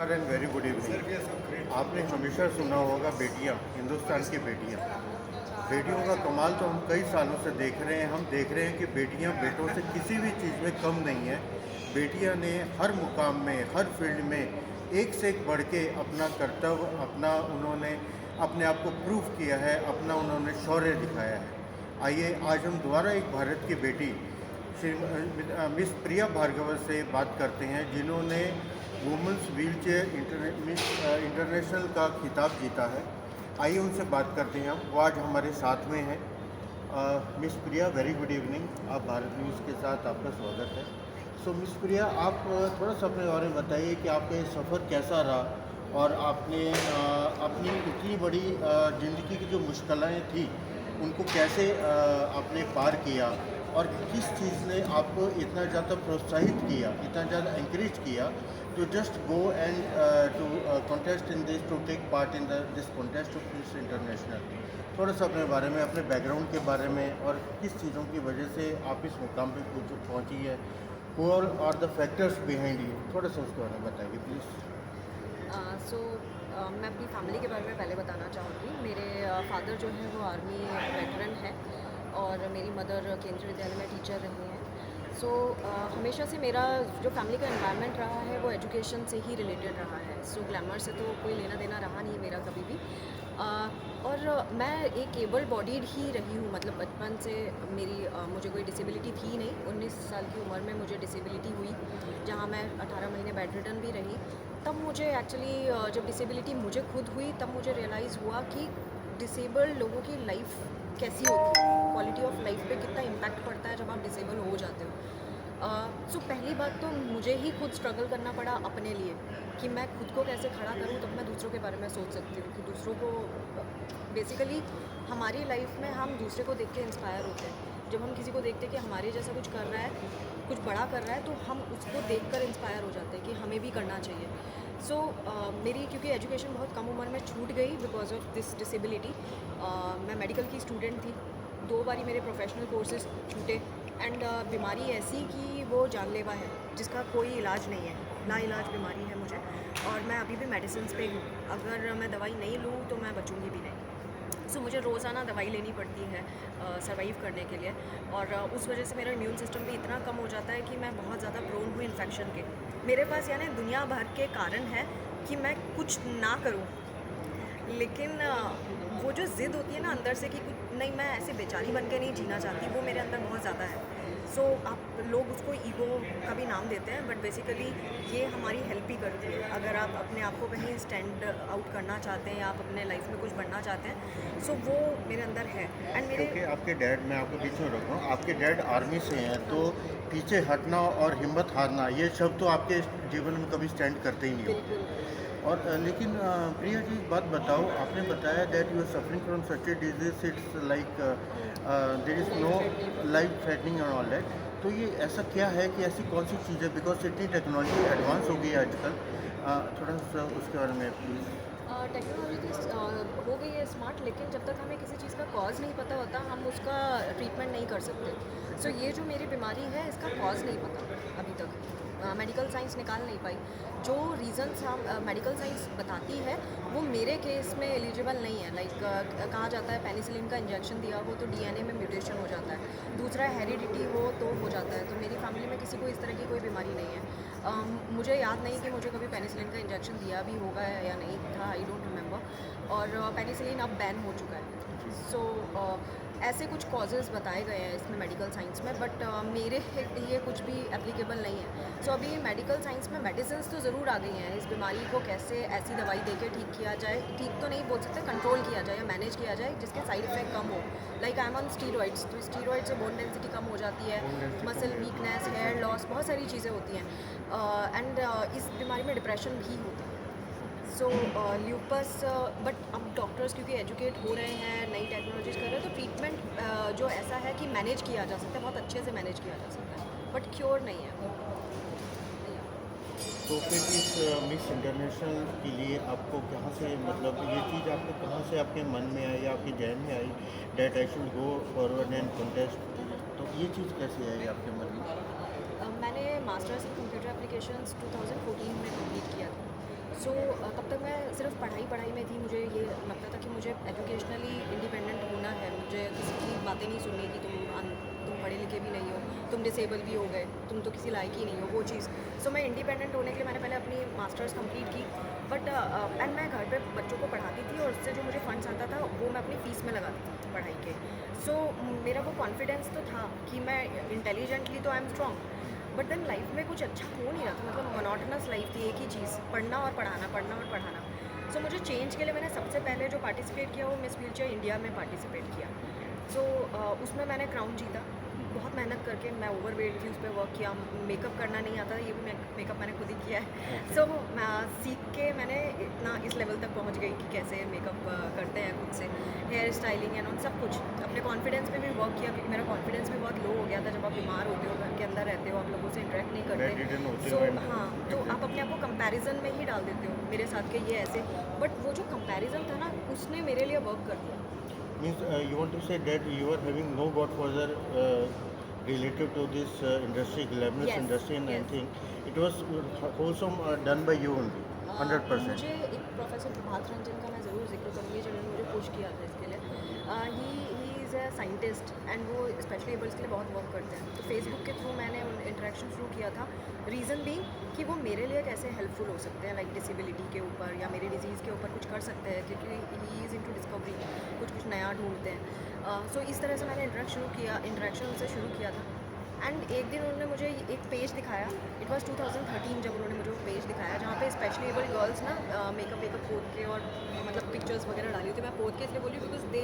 And very good evening. आपने हमेशा सुना होगा बेटियां, हिंदुस्तान की बेटियां। बेटियों का कमाल तो हम कई सालों से देख रहे हैं। हम देख रहे हैं कि बेटियां बेटों से किसी भी चीज़ में कम नहीं है। बेटियां ने हर मुकाम में, हर फील्ड में एक से एक बढ़ के अपना कर्तव्य, अपना उन्होंने अपने आप को प्रूव किया है, अपना उन्होंने शौर्य दिखाया है। आइए आज हम दोबारा एक भारत की बेटी श्री मिस प्रिया भार्गव से बात करते हैं, जिन्होंने वुमेंस व्हील चेयर इंटरनेशनल का खिताब जीता है। आइए उनसे बात करते हैं हम। वो आज हमारे साथ में हैं। मिस प्रिया, वेरी गुड इवनिंग। आप भारत न्यूज़ के साथ आपका स्वागत है। सो मिस प्रिया, आप थोड़ा सा अपने बारे में बताइए कि आपका ये सफ़र कैसा रहा और आपने अपनी इतनी बड़ी ज़िंदगी की जो मुश्किलें थी उनको कैसे आपने पार किया, और किस चीज़ ने आपको इतना ज़्यादा प्रोत्साहित किया, इतना ज़्यादा इंकरेज किया to just go and to contest in this, to take part in this contest of Miss International. थोड़ा सा अपने बारे में, अपने बैकग्राउंड के बारे में, और किस चीज़ों की वजह से आप इस मुकाम पे पहुंची है, और are the factors behind you, थोड़ा सा उसके बारे में बताइए प्लीज़। मैं अपनी फैमिली के बारे में पहले बताना चाहूँगी। मेरे फादर जो है वो आर्मी वेटरन है और मेरी मदर केंद्रीय विद्यालय में टीचर रही हैं। हमेशा से मेरा जो फैमिली का एनवायरनमेंट रहा है वो एजुकेशन से ही रिलेटेड रहा है। ग्लैमर से तो कोई लेना देना रहा नहीं मेरा कभी भी। और मैं एक एबल बॉडीड ही रही हूँ, मतलब बचपन से मुझे कोई डिसेबिलिटी थी नहीं। 19 साल की उम्र में मुझे डिसेबिलिटी हुई, जहाँ मैं 18 महीने बेड रिडन भी रही। तब मुझे एक्चुअली जब डिसेबिलिटी मुझे खुद हुई, तब मुझे रियलाइज़ हुआ कि डिसेबल्ड लोगों की लाइफ कैसी होती है, क्वालिटी ऑफ लाइफ पे कितना इम्पैक्ट पड़ता है जब आप डिसेबल हो जाते हो। पहली बात तो मुझे ही खुद स्ट्रगल करना पड़ा अपने लिए कि मैं खुद को कैसे खड़ा करूं, तब मैं दूसरों के बारे में सोच सकती हूँ कि दूसरों को बेसिकली हमारी लाइफ में हम दूसरे को देख के इंस्पायर होते हैं। जब हम किसी को देखते हैं कि हमारे जैसा कुछ कर रहा है, कुछ बड़ा कर रहा है, तो हम उसको देखकर इंस्पायर हो जाते हैं कि हमें भी करना चाहिए। मेरी क्योंकि एजुकेशन बहुत कम उम्र में छूट गई बिकॉज ऑफ दिस डिसेबिलिटी। मैं मेडिकल की स्टूडेंट थी। 2 बारी मेरे प्रोफेशनल कोर्सेज छूटे एंड बीमारी ऐसी कि वो जानलेवा है, जिसका कोई इलाज नहीं है, लाइलाज बीमारी है मुझे, और मैं अभी भी मेडिसिन पे हूँ। अगर मैं दवाई नहीं लूँ तो मैं बचूँगी भी नहीं। मुझे रोज़ाना दवाई लेनी पड़ती है सर्वाइव करने के लिए, और उस वजह से मेरा इम्यून सिस्टम भी इतना कम हो जाता है कि मैं बहुत ज़्यादा प्रोन हूँ इन्फेक्शन के। मेरे पास यानी दुनिया भर के कारण है कि मैं कुछ ना करूँ, लेकिन वो जो ज़िद होती है ना अंदर से कि कुछ नहीं, मैं ऐसे बेचारी बन के नहीं जीना चाहती, वो मेरे अंदर बहुत ज़्यादा है। आप लोग उसको ईगो का भी नाम देते हैं, बट बेसिकली ये हमारी हेल्प ही करती है। अगर आप अपने आप को कहीं स्टैंड आउट करना चाहते हैं या आप अपने लाइफ में कुछ बनना चाहते हैं, वो मेरे अंदर है। एंड क्योंकि आपके डैड, मैं आपको बीच में रोक रहा हूँ, आपके डैड आर्मी से हैं, तो पीछे हटना और हिम्मत हारना, ये शब्द तो आपके जीवन में कभी स्टैंड करते ही नहीं हो। बिल्कुल। और लेकिन प्रिया जी, एक बात बताओ, आपने बताया that you are suffering from such a disease, it's like there is no life threatening and all that. तो ये ऐसा क्या है कि ऐसी कौन सी चीज़ है, बिकॉज इतनी टेक्नोलॉजी एडवांस हो गई है आजकल, थोड़ा सा उसके बारे में प्लीज़। टेक्नोलॉजी हो गई है स्मार्ट, लेकिन जब तक हमें किसी चीज़ का कॉज नहीं पता होता, हम उसका ट्रीटमेंट नहीं कर सकते। ये जो मेरी बीमारी है, इसका कॉज नहीं पता अभी तक। मेडिकल साइंस निकाल नहीं पाई। जो रीज़न्स हम मेडिकल साइंस बताती है वो मेरे केस में एलिजिबल नहीं है। कहा जाता है पेनिसिलिन का इंजेक्शन दिया हो तो डीएनए में म्यूटेशन हो जाता है, दूसरा हेरिडिटी हो तो हो जाता है। तो मेरी फैमिली में किसी को इस तरह की कोई बीमारी नहीं है। मुझे याद नहीं कि मुझे कभी पेनिसिलिन का इंजेक्शन दिया भी होगा या नहीं था, आई डोंट रिमेंबर। और पेनिसिलिन अब बैन हो चुका है। ऐसे कुछ कॉजेज़ बताए गए हैं इसमें मेडिकल साइंस में, बट मेरे लिए कुछ भी एप्लीकेबल नहीं है। अभी मेडिकल साइंस में मेडिसिन तो ज़रूर आ गई हैं। इस बीमारी को कैसे ऐसी दवाई देके ठीक किया जाए, ठीक तो नहीं बोल सकते, कंट्रोल किया जाए या मैनेज किया जाए जिसके साइड इफ़ेक्ट कम हो। Like I am on steroids, तो स्टीरॉइड से बोन डेंसिटी कम हो जाती है, मसल वीकनेस, हेयर लॉस, बहुत सारी चीज़ें होती हैं। एंड इस बीमारी में डिप्रेशन भी होता है। ल्यूपस, बट अब डॉक्टर्स क्योंकि एजुकेट हो रहे हैं, नई टेक्नोलॉजीज कर रहे हैं, तो ट्रीटमेंट जो ऐसा है कि मैनेज किया जा सकता है, बहुत अच्छे से मैनेज किया जा सकता है, बट क्योर नहीं है। तो फिर इस मिस इंटरनेशनल के लिए आपको कहाँ से, मतलब ये चीज़ आपको कहाँ से आपके मन में आई, आपके जहन में आई that I should go forward and contest, तो ये चीज़ कैसे आई आपके मन में? मैंने मास्टर्स इन कंप्यूटर एप्लीकेशंस 2014 में कंप्लीट किया था। सो तब तक मैं सिर्फ पढ़ाई में थी। मुझे ये लगता था कि मुझे एजुकेशनली इंडिपेंडेंट होना है, मुझे किसी की बातें नहीं सुननी कि तुम पढ़े लिखे भी नहीं हो, तुम डिसेबल भी हो गए, तुम तो किसी लायक ही नहीं हो, वो चीज़। सो मैं इंडिपेंडेंट होने के लिए मैंने पहले अपनी मास्टर्स कंप्लीट की, बट एंड मैं घर पे बच्चों को पढ़ाती थी और उससे जो मुझे फंड्स आता था वो मैं अपनी फ़ीस में लगाती थी पढ़ाई के। सो मेरा वो कॉन्फिडेंस तो था कि मैं इंटेलिजेंटली तो I am strong, but then life में कुछ अच्छा हो नहीं रहा था। मतलब मोनोटोनस लाइफ थी, एक ही चीज़, पढ़ना और पढ़ाना। सो मुझे चेंज के लिए मैंने सबसे पहले जो पार्टिसिपेट किया वो मिस व्हीलचेयर इंडिया में पार्टिसिपेट किया। सो उसमें मैंने क्राउन जीता, बहुत मेहनत करके। मैं ओवरवेट थी, उस पर वर्क किया, मेकअप करना नहीं आता, ये भी मेकअप मैंने खुद ही किया है। सो सीख के मैंने इतना इस लेवल तक पहुंच गई कि कैसे मेकअप करते हैं खुद से, हेयर स्टाइलिंग एंड सब कुछ। अपने कॉन्फिडेंस पे भी वर्क किया, क्योंकि मेरा कॉन्फिडेंस भी बहुत लो हो गया था। जब आप बीमार होते हो, घर के अंदर रहते हो, आप लोगों से इंटरेक्ट नहीं Bedridden करते, होते सो हो, हाँ, तो आप अपने आप को कंपैरिजन में ही डाल देते हो, मेरे साथ के ये ऐसे। बट वो जो कंपैरिजन था ना, उसने मेरे लिए वर्क कर दिया। Means you want to say that you are having no godfather related to this industry, glamorous Yes, industry and yes. anything. It was wholesome done by you only, 100%. मुझे एक प्रोफेसर प्रभात रंजन का मैं ज़रूर जिक्र करूँगी, जिन्होंने मुझे पुश किया था इसके लिए। He is a scientist and वो स्पेशली एबल्स के लिए बहुत वर्क करते हैं। तो फेसबुक के थ्रू मैंने इंटरेक्शन शुरू किया था, रीज़न भी कि वो मेरे लिए कैसे हेल्पफुल हो सकते हैं, लाइक डिसेबिलिटी के ऊपर या मेरी डिजीज़ के ऊपर कुछ कर सकते हैं, क्योंकि ही इज़ इनटू डिस्कवरी, कुछ नया ढूंढते हैं। सो इस तरह से मैंने इंटरेक्शन उनसे शुरू किया था। एंड एक दिन उन्होंने मुझे एक पेज दिखाया, इट वाज 2013 जब उन्होंने मुझे वो पेज दिखाया, जहाँ पे स्पेशली एबल गर्ल्स ना मेकअप पोत के और मतलब पिक्चर्स वगैरह डाली थी। मैं पोत के इसलिए बोली बिकॉज दे